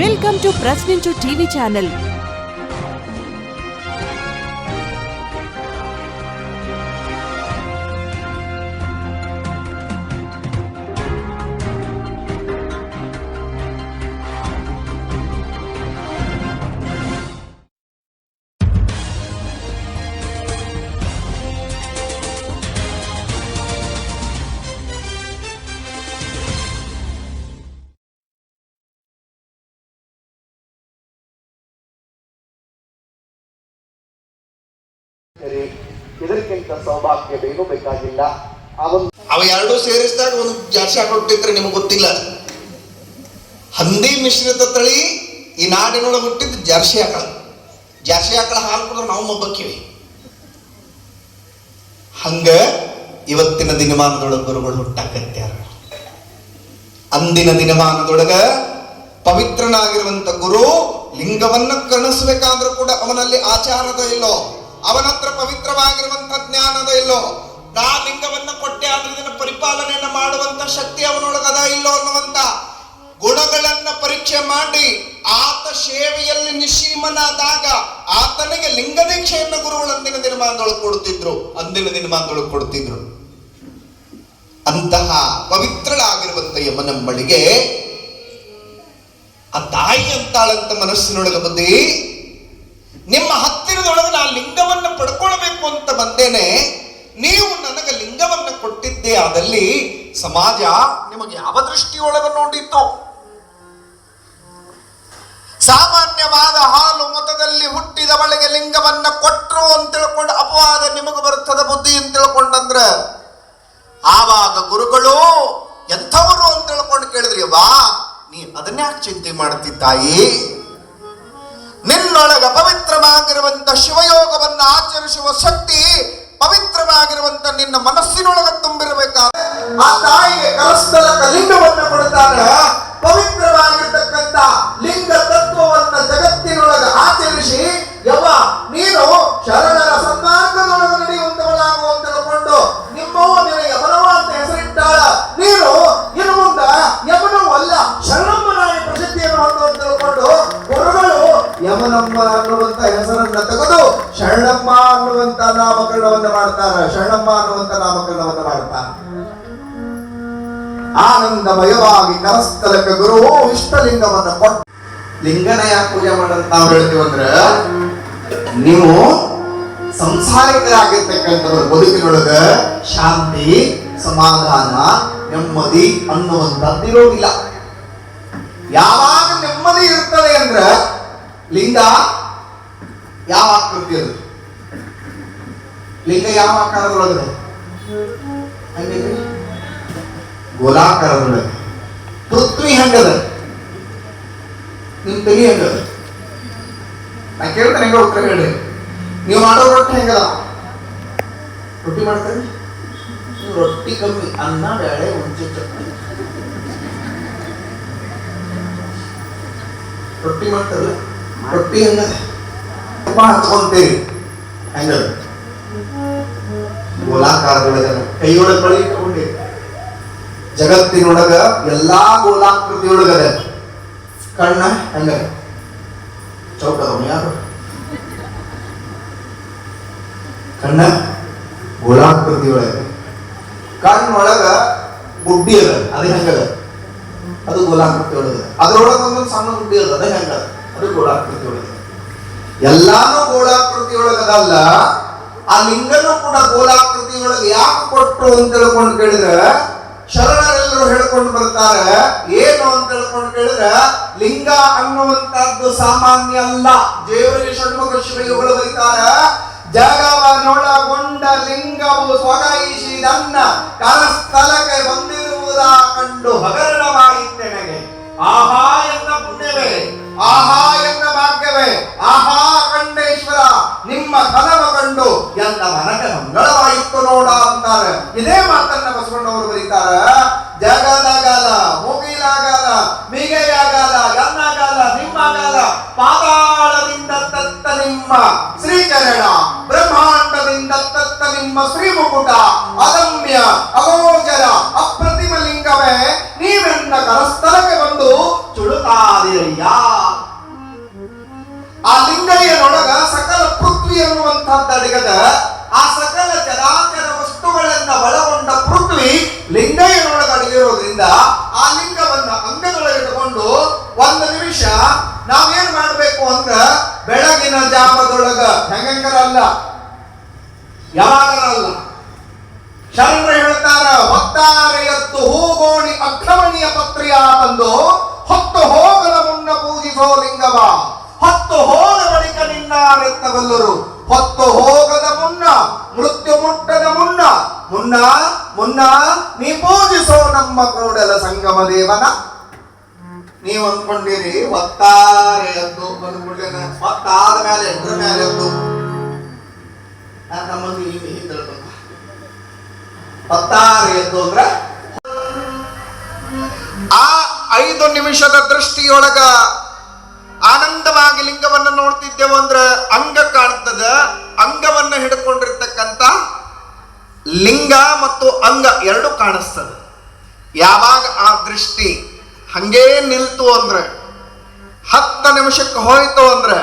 Welcome to Prashninchu TV channel. ಇದಕ್ಕಿಂತ ಸೌಭಾಗ್ಯ ಬೇಗೂ ಬೇಕಾಗಿಲ್ಲ. ಅವ ಎರಡೂ ಸೇರಿಸಿದಾಗ ಒಂದು ಜಾಸ್ತಿ ಹುಟ್ಟಿದ್ರೆ ನಿಮ್ಗೆ ಗೊತ್ತಿಲ್ಲ. ಹಂದಿ ಮಿಶ್ರಿತ ತಳಿ ಈ ನಾಡಿನೊಳಗೆ ಹುಟ್ಟಿದ್ದು ಜರ್ಸಿ ಆಕಳ. ಜರ್ಸಿ ಆಕಳ ಹಾಲು ಕುಡಿದ್ರೆ ನಾವು ಮೊಬ್ಬಕ್ಕಿವಿ. ಹಂಗ ಇವತ್ತಿನ ದಿನಮಾನದೊಳಗೆ ಗುರುಗಳು ಹುಟ್ಟಾಕತ್ಯಾರ. ಅಂದಿನ ದಿನಮಾನದೊಳಗ ಪವಿತ್ರನಾಗಿರುವಂತ ಗುರು ಲಿಂಗವನ್ನ ಕಣಿಸ್ಬೇಕಾದ್ರೂ ಕೂಡ ಅವನಲ್ಲಿ ಆಚಾರದ ಇಲ್ಲೋ, ಅವನ ಹತ್ರ ಪವಿತ್ರವಾಗಿರುವಂತ ಜ್ಞಾನದ ಇಲ್ಲೋ, ನಾ ಲಿಂಗವನ್ನ ಕೊಟ್ಟೆ ಆದ್ರೆ ಇದನ್ನ ಪರಿಪಾಲನೆಯನ್ನ ಮಾಡುವಂತ ಶಕ್ತಿ ಅವನೊಳಗದ ಇಲ್ಲೋ ಅನ್ನುವಂತ ಗುಣಗಳನ್ನ ಪರೀಕ್ಷೆ ಮಾಡಿ ಆತ ಸೇವೆಯಲ್ಲಿ ನಿಶ್ಚೀಮನಾದಾಗ ಆತನಿಗೆ ಲಿಂಗ ದೀಕ್ಷೆಯನ್ನ ಗುರುಗಳು ಅಂದಿನ ದಿನಮಾನದೊಳಗೆ ಕೊಡ್ತಿದ್ರು. ಅಂತಹ ಪವಿತ್ರಳಾಗಿರುವಂತ ಯಮನಂಬಳಿಗೆ ಆ ತಾಯಿ ಅಂತಾಳಂತ ಮನಸ್ಸಿನೊಳಗೆ ಬುದ್ಧಿ, ನಿಮ್ಮ ಹತ್ತಿರದೊಳಗೆ ನಾ ಲಿಂಗವನ್ನ ಪಡ್ಕೊಳ್ಬೇಕು ಅಂತ ಬಂದೇನೆ, ನೀವು ನನಗೆ ಲಿಂಗವನ್ನ ಕೊಟ್ಟಿದ್ದೇ ಆದಲ್ಲಿ ಸಮಾಜ ನಿಮಗೆ ಯಾವ ದೃಷ್ಟಿಯೊಳಗೆ ನೋಡಿತ್ತು? ಸಾಮಾನ್ಯವಾದ ಹಾಲು ಮತದಲ್ಲಿ ಹುಟ್ಟಿದವಳಿಗೆ ಲಿಂಗವನ್ನ ಕೊಟ್ರು ಅಂತ ತಿಳ್ಕೊಂಡು ಅಪವಾದ ನಿಮಗೆ ಬರ್ತದ ಬುದ್ಧಿ ಅಂತ ತಿಳ್ಕೊಂಡಂದ್ರ ಆವಾಗ ಗುರುಗಳು ಎಂಥವರು ಅಂತ ತಿಳ್ಕೊಂಡು ಕೇಳಿದ್ರಿ, ವಾ ನೀ ಅದನ್ಯಾಕೆ ಚಿಂತೆ ಮಾಡ್ತಿದ್ದಾಯಿ? ನಿನ್ನೊಳಗ ಪವಿತ್ರವಾಗಿರುವಂತ ಶಿವಯೋಗವನ್ನ ಆಚರಿಸುವ ಶಕ್ತಿ ಪವಿತ್ರವಾಗಿರುವಂತ ನಿನ್ನ ಮನಸ್ಸಿನೊಳಗ ತುಂಬಿರಬೇಕಾದ ಆ ತಾಯಿಗೆ ಕರಸ್ಥಲಕ ಲಿಂಗವನ್ನ ಕೊಡ್ತಾರೆ. ಪವಿತ್ರವಾಗಿರ್ತಕ್ಕಂಥ ಲಿಂಗ ತತ್ವವನ್ನ ಜಗತ್ತಿನೊಳಗ ಆಚರಿಸಿ ಯವ ನೀನು ಶರಣರ ಸನ್ಮಾರ್ಗದೊಳಗ ನಡೆಯುವಂತವಳಾಗು ಅಂತ ತಿಳ್ಕೊಂಡು ನಿಮ್ಮವ್ವ ನಿನಗೆ ಯಮನವ ಅಂತ ಹೆಸರಿಟ್ಟಾಳ. ನೀನು ಇನ್ನು ಮುಂದ ಯಮನವೂ ಅಲ್ಲ ಶರಣಮ್ಮನಾಗಿ ಪ್ರಸಿದ್ಧಿಯನ್ನು ಹೊಂದು ಅಂತ ತಿಳ್ಕೊಂಡು ಗುರುಗಳು ಯಮನಮ್ಮ ಅನ್ನುವಂತ ಹೆಸರನ್ನ ತೆಗೆದು ಶರಣಮ್ಮ ಅನ್ನುವಂತ ನಾಮಕರಣವನ್ನ ಮಾಡ್ತಾರೆ. ಆನಂದಮಯವಾಗಿ ಕರಸ್ಥಲಕ ಗುರು ಇಷ್ಟಲಿಂಗವನ್ನ ಕೊಟ್ಟು ಲಿಂಗನ ಯಾಕೆ ಪೂಜೆ ಮಾಡಂತ ನಾವು ಹೇಳ್ತೀವಂದ್ರ, ನೀವು ಸಂಸಾರಿಕರಾಗಿರ್ತಕ್ಕಂಥವ್ರ ಬದುಕಿನೊಳಗ ಶಾಂತಿ, ಸಮಾಧಾನ, ನೆಮ್ಮದಿ ಅನ್ನುವಂಥದ್ದಿರೋದಿಲ್ಲ. ಯಾವಾಗ ನೆಮ್ಮದಿ ಇರ್ತದೆ ಅಂದ್ರ ಲಿಂಗ ಯಾವ ಆಕೃತಿ ಅದು? ಲಿಂಗ ಯಾವ ಆಕಾರದೊಳಗಿದೆ? ಗೋಲಾಕಾರದೊಳಗೆ. ಪೃಥ್ವಿ ಹೆಂಗದ? ನಿಮ್ ತಲೆ ಹೆಂಗದ? ನಾ ಕೇಳ್ತೇನೆ, ಹೆಂಗ ಉತ್ತರ ಹೇಳಿ. ನೀವು ಮಾಡೋ ರೊಟ್ಟಿ ಹೆಂಗದ? ರೊಟ್ಟಿ ಮಾಡ್ತಾರೆ, ರೊಟ್ಟಿ ಕಮ್ಮಿ, ಅನ್ನ ಬೇಳೆ ಮುಂಚೆ ಚಟ್ನಿ ರೊಟ್ಟಿ ಮಾಡ್ತಾರಲ್ಲ, ರೊಟ್ಟಿ ಹೆಂಗದ? ತುಪ್ಪ ಹಚ್ಕೊಂತೀರಿ ಹೆಂಗದ? ಗೋಲಾಕಾರದೊಳಗ ಕೈಯೊಳಗೆ ಬಳಿ ಇಟ್ಕೊಂಡಿರಿ. ಜಗತ್ತಿನೊಳಗ ಎಲ್ಲಾ ಗೋಲಾಕೃತಿಯೊಳಗದ. ಕಣ್ಣ ಹೆಂಗ ಚೌಕದವ? ಯಾರು ಕಣ್ಣ ಗೋಲಾಕೃತಿಯೊಳಗ. ಕಣ್ಣೊಳಗ ಗುಡ್ಡಿ ಅದ, ಅದು ಹೆಂಗದ? ಅದು ಗೋಲಾಕೃತಿ ಒಳಗ. ಅದ್ರೊಳಗ ಒಂದೊಂದು ಸಣ್ಣ ಗುಡ್ಡಿ ಅದ, ಅದ ಹೆಂಗದ? ಅದು ಗೋಲಾಕೃತಿ ಒಳಗ. ಎಲ್ಲಾನು ಗೋಲಾಕೃತಿ ಒಳಗದಲ್ಲ. ಆ ಲಿಂಗನು ಕೂಡ ಗೋಲಾಕೃತಿ ಒಳಗೆ ಯಾಕೆ ಕೊಟ್ಟರು ಅಂತ ತಿಳ್ಕೊಂಡು ಕೇಳಿದ್ರೆ ಶರಣರೆಲ್ಲರೂ ಹೇಳ್ಕೊಂಡು ಬರ್ತಾರೆ. ಏನು ಅಂತ ತಿಳ್ಕೊಂಡು ಕೇಳಿದ್ರೆ ಲಿಂಗ ಅನ್ನುವಂತದ್ದು ಸಾಮಾನ್ಯ ಅಲ್ಲ. ದೇವರಿಗೆ ಷಣ್ಮುಖ ಶಿವಯುಗಳು ಬರೀತಾರೆ, ಜಗವನೊಳಗೊಂಡ ಲಿಂಗವು ಸ್ವಗೈಸಿದನ್ನ ಕರಸ್ಥಲಕ್ಕೆ ಬಂದಿರುವುದ ಕಂಡು ಹಗರಣವಾಯಿತೆನಗೆ. ಆಹಾ ಎನ್ನ ಪುಣ್ಯವೇ, ಆಹಾ ಎನ್ನ ಭಾಗ್ಯವೇ, ಆಹಾ ಕಂಡೇಶ್ವರ ನಿಮ್ಮ ಕನವ ಕಂಡು ಎನ್ನ ಮನಕ ಮಂಗಳವಾಯಿತು ನೋಡ ಅಂತಾರೆ. ಇದೇ ಮಾತನ್ನ ಬಸವಣ್ಣವರು ಬರೀತಾರೆ. ಜಗದಗಲ ಮುಗಿಲಾಗಲ ಮಿಗೆಯಾಗಲ ಎನ್ನಗಲ ನಿಮ್ಮಗಲ ಪಾತಾಳದಿಂದ ತತ್ತ ನಿಮ್ಮ ಶ್ರೀಚರಣ, ಬ್ರಹ್ಮಾಂಡದಿಂದ ತತ್ತ ನಿಮ್ಮ ಶ್ರೀ ಮುಕುಟ, ಅದಮ್ಯ ಅಗೋಚರ ಅಪ್ರತಿಮ ಲಿಂಗವೇ ನೀವೆನ್ನ ಕರಸ್ಥಲಕ್ಕೆ ಬಂದು ಚುಳುಕಾದಿರಯ್ಯ. ಅನ್ನುವಂಥದ್ದು ಅಡಿಗದ ಆ ಸಕಲ ಚರಾಚರ ವಸ್ತುಗಳನ್ನ ಒಳಗೊಂಡ ಪೃಥ್ವಿ ಲಿಂಗಯ್ಯನೊಳಗೆ ಅಡಗಿರೋದ್ರಿಂದ ಆ ಲಿಂಗವನ್ನ ಅಂಗದೊಳಗೆ ಇಟ್ಕೊಂಡು 1 ನಿಮಿಷ ನಾವೇನ್ ಮಾಡ್ಬೇಕು ಅಂದ್ರ ಬೆಳಗಿನ ಜಾವದೊಳಗ ಹೆಂಗಂಗರಲ್ಲ, ಯಾವಾಗರಲ್ಲ. ಶರಣರು ಹೇಳ್ತಾರ, ಹೊತ್ತಾರೆ ಎತ್ತು ಹೂಗೋಣಿ ಅಕ್ಷಮಣಿಯ ಪತ್ರಿಯ ತಂದು ಹೊತ್ತು ಹೋಗದ ಮುನ್ನ ಪೂಜಿಸೋ ಲಿಂಗವ, ಹೊತ್ತು ಹೋದ ಬಳಿಕ ನಿನ್ನಾರೆತ್ತಬಲ್ಲರು. ಹೊತ್ತು ಹೋಗದ ಮುನ್ನ, ಮೃತ್ಯು ಮುಟ್ಟದ ಮುನ್ನ ಮುನ್ನ ಮುನ್ನ ನೀ ಪೂಜಿಸೋ ನಮ್ಮ ಕೂಡಲ ಸಂಗಮ ದೇವನ. ನೀವು ಅಂದ್ಕೊಂಡಿರಿ ಹೊತ್ತಾರೆ ಎದ್ದು ಹೊತ್ತಾದ ಮೇಲೆ ಎದ್ರ ಮೇಲೆ ಎದ್ದು ನಮ್ಮಲ್ಲಿ ಹೊತ್ತಾರೆ ಎದ್ದು ಅಂದ್ರೆ ಆ 5 ನಿಮಿಷದ ದೃಷ್ಟಿಯೊಳಗ ಆನಂದವಾಗಿ ಲಿಂಗವನ್ನು ನೋಡ್ತಿದ್ದೆವು ಅಂದ್ರೆ ಅಂಗ ಕಾಣ್ತದ. ಅಂಗವನ್ನ ಹಿಡ್ಕೊಂಡಿರ್ತಕ್ಕಂಥ ಲಿಂಗ ಮತ್ತು ಅಂಗ ಎರಡು ಕಾಣಿಸ್ತದ. ಯಾವಾಗ ಆ ದೃಷ್ಟಿ ಹಂಗೇ ನಿಲ್ತು ಅಂದ್ರೆ 10 ನಿಮಿಷಕ್ಕೆ ಹೋಯ್ತು ಅಂದ್ರೆ,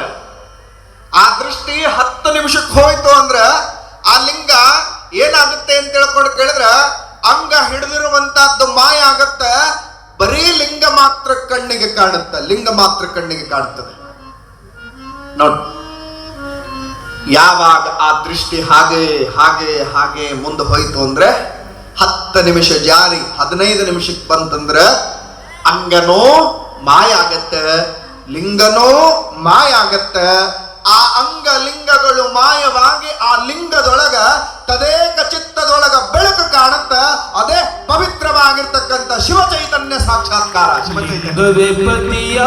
ಆ ದೃಷ್ಟಿ 10 ನಿಮಿಷಕ್ಕೆ ಹೋಯ್ತು ಅಂದ್ರೆ ಆ ಲಿಂಗ ಏನಾಗುತ್ತೆ ಅಂತ ಹೇಳ್ಕೊಂಡು ಕೇಳಿದ್ರ ಅಂಗ ಹಿಡಿದಿರುವಂತಹದ್ದು ಮಾಯ ಆಗತ್ತ. ಬರೀ ಲಿಂಗ ಮಾತ್ರ ಕಣ್ಣಿಗೆ ಕಾಣುತ್ತ, ಲಿಂಗ ಮಾತ್ರ ಕಣ್ಣಿಗೆ ಕಾಣುತ್ತದೆ. ನೋಡಿ, ಯಾವಾಗ ಆ ದೃಷ್ಟಿ ಹಾಗೆ ಹಾಗೆ ಹಾಗೆ ಮುಂದೆ ಹೋಯ್ತು ಅಂದ್ರೆ 10 ನಿಮಿಷ ಜಾರಿ 15 ನಿಮಿಷಕ್ಕೆ ಬಂತಂದ್ರೆ ಅಂಗನೋ ಮಾಯ ಆಗತ್ತೆ, ಲಿಂಗನೋ ಮಾಯ ಆಗತ್ತೆ. ಆ ಅಂಗ ಲಿಂಗಗಳು ಮಾಯವಾಗಿ ಆ ಲಿಂಗದೊಳಗ ತದೇಕ ಚಿತ್ತದೊಳಗ ಬೆಳಕು ಕಾಣುತ್ತ. ಅದೇ ಪವಿತ್ರವಾಗಿರ್ತಕ್ಕಂಥ ಶಿವಚೈತನ್ಯ ಸಾಕ್ಷಾತ್ಕಾರ. ಶಿವಚೈತನ್ಯ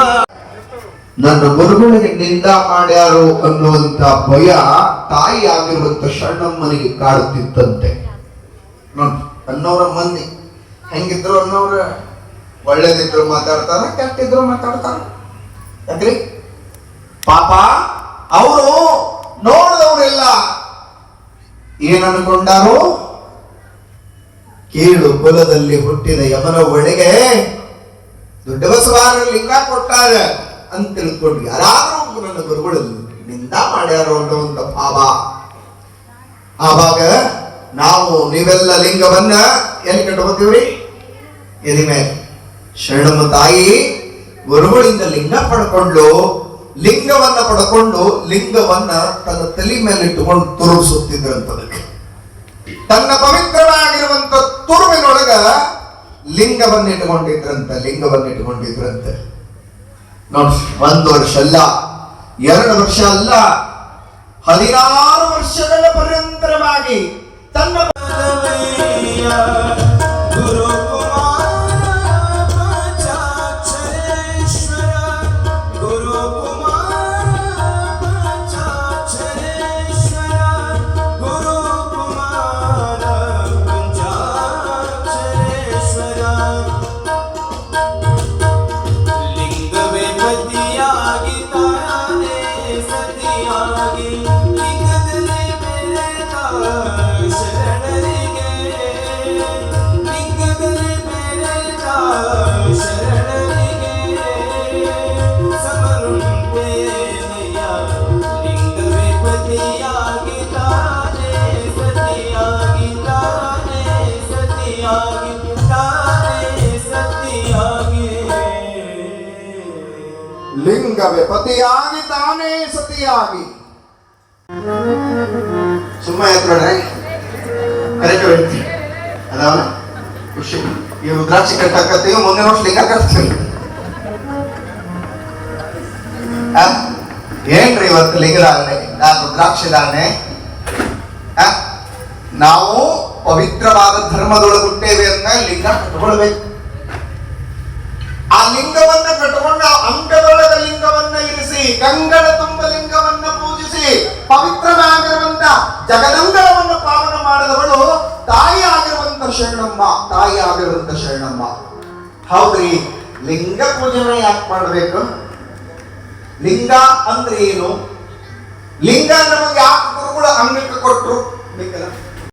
ನನ್ನ ಗುರುಗಳಿಗೆ ನಿಂದ ಮಾಡ್ಯಾರು ಅನ್ನುವಂತ ಭಯ ತಾಯಿ ಆಗಿರುವಂತ ಶರಣಮ್ಮನಿಗೆ ಕಾಡುತ್ತಿತ್ತಂತೆ. ನೋಡಿ, ಅನ್ನೋರ ಮಂದಿ ಹೆಂಗಿದ್ರು ಅನ್ನೋರ ಒಳ್ಳೇದಿದ್ರು ಮಾತಾಡ್ತಾರ, ಕೆಟ್ಟಿದ್ರು ಮಾತಾಡ್ತಾರ. ಯಾಕ್ರಿ ಪಾಪ ಅವರು ನೋಡಿದವರೆಲ್ಲ ಏನ್ ಅನ್ಕೊಂಡಾರು? ಕೀಳು ಕುಲದಲ್ಲಿ ಹುಟ್ಟಿದ ಯಮನ ಒಳಗೆ ದೊಡ್ಡ ಬಸವಾರ ಲಿಂಗ ಕೊಟ್ಟಾರ ಅಂತ ತಿಳ್ಕೊಂಡು ಯಾರಾದ್ರೂ ನನ್ನ ಗುರುಗಳಲ್ಲಿ ನಿಂದ ಮಾಡ್ಯಾರೋ ಅನ್ನುವಂತ ಭಾವ. ಆವಾಗ ನಾವು ನೀವೆಲ್ಲ ಲಿಂಗವನ್ನ ಎಲ್ಲಿ ಕಟ್ಕೋತೀವ್ರಿ? ಎದಿ ಮೇಲೆ. ಶರಣಮ್ಮ ತಾಯಿ ಗುರುಗಳಿಂದ ಲಿಂಗ ಪಡ್ಕೊಂಡು, ಲಿಂಗವನ್ನ ಪಡ್ಕೊಂಡು ಲಿಂಗವನ್ನ ತನ್ನ ತಲೆ ಮೇಲೆ ಇಟ್ಟುಕೊಂಡು ತುರುಗಿಸುತ್ತಿದ್ರಂತದಕ್ಕೆ. ತನ್ನ ಪವಿತ್ರವಾಗಿರುವಂತ ತುರುವಿನೊಳಗ ಲಿಂಗವನ್ನ ಇಟ್ಟುಕೊಂಡಿದ್ರಂತೆ. ನೋಡಿ, 1 ವರ್ಷ ಅಲ್ಲ, 2 ವರ್ಷ ಅಲ್ಲ, 16 ವರ್ಷಗಳ ಪರ್ಯಂತರವಾಗಿ ತನ್ನ ಲಿಂಗವೇ ಪತಿಯಾಗಿ ತಾನೇ ಸತಿಯಾಗಿ. ಸುಮ್ಮನೆ ಎತ್ಕೊಂಡ್ರೆ ಕರೆಕ್ಟ್ ಹೇಳ್ತೀವಿ ಅದಾವ ಖುಷಿ. ಈ ರುದ್ರಾಕ್ಷಿ ಕಟ್ಟಕತ್ತೀವಿ, ಮುಂದಿನ ವರ್ಷ ಲಿಂಗ ಕಟ್ತೀವಿ. ಏನ್ರಿ ಇವತ್ತು ಲಿಂಗದಾಗಣೆ, ರುದ್ರಾಕ್ಷಿ ದಾಗಣೆ? ನಾವು ಪವಿತ್ರವಾದ ಧರ್ಮದೊಳಗೆ ಹುಟ್ಟೇವೆ ಅಂತ ಲಿಂಗ ಕಟ್ಕೊಳ್ಬೇಕು. ಆ ಲಿಂಗವನ್ನ ಕಟ್ಟಿಕೊಂಡು ಅಂಗದೊಳಗ ಲಿಂಗವನ್ನ ಇರಿಸಿ, ಕಂಗಳ ತುಂಬ ಲಿಂಗವನ್ನ ಪೂಜಿಸಿ, ಪವಿತ್ರವಾಗಿರುವಂತ ಜಗದಂಗಳವನ್ನು ಪಾವನ ಮಾಡಿದವಳು ತಾಯಿ ಆಗಿರುವಂತ ಶರಣಮ್ಮ. ಹೌದ್ರಿ, ಲಿಂಗ ಪೂಜನೆ ಯಾಕೆ ಮಾಡಬೇಕು? ಲಿಂಗ ಅಂದ್ರೆ ಏನು? ಲಿಂಗ ನಮಗೆ ಯಾಕೆ ಗುರುಗಳು ಅಂಗಕ್ಕೆ ಕೊಟ್ರು?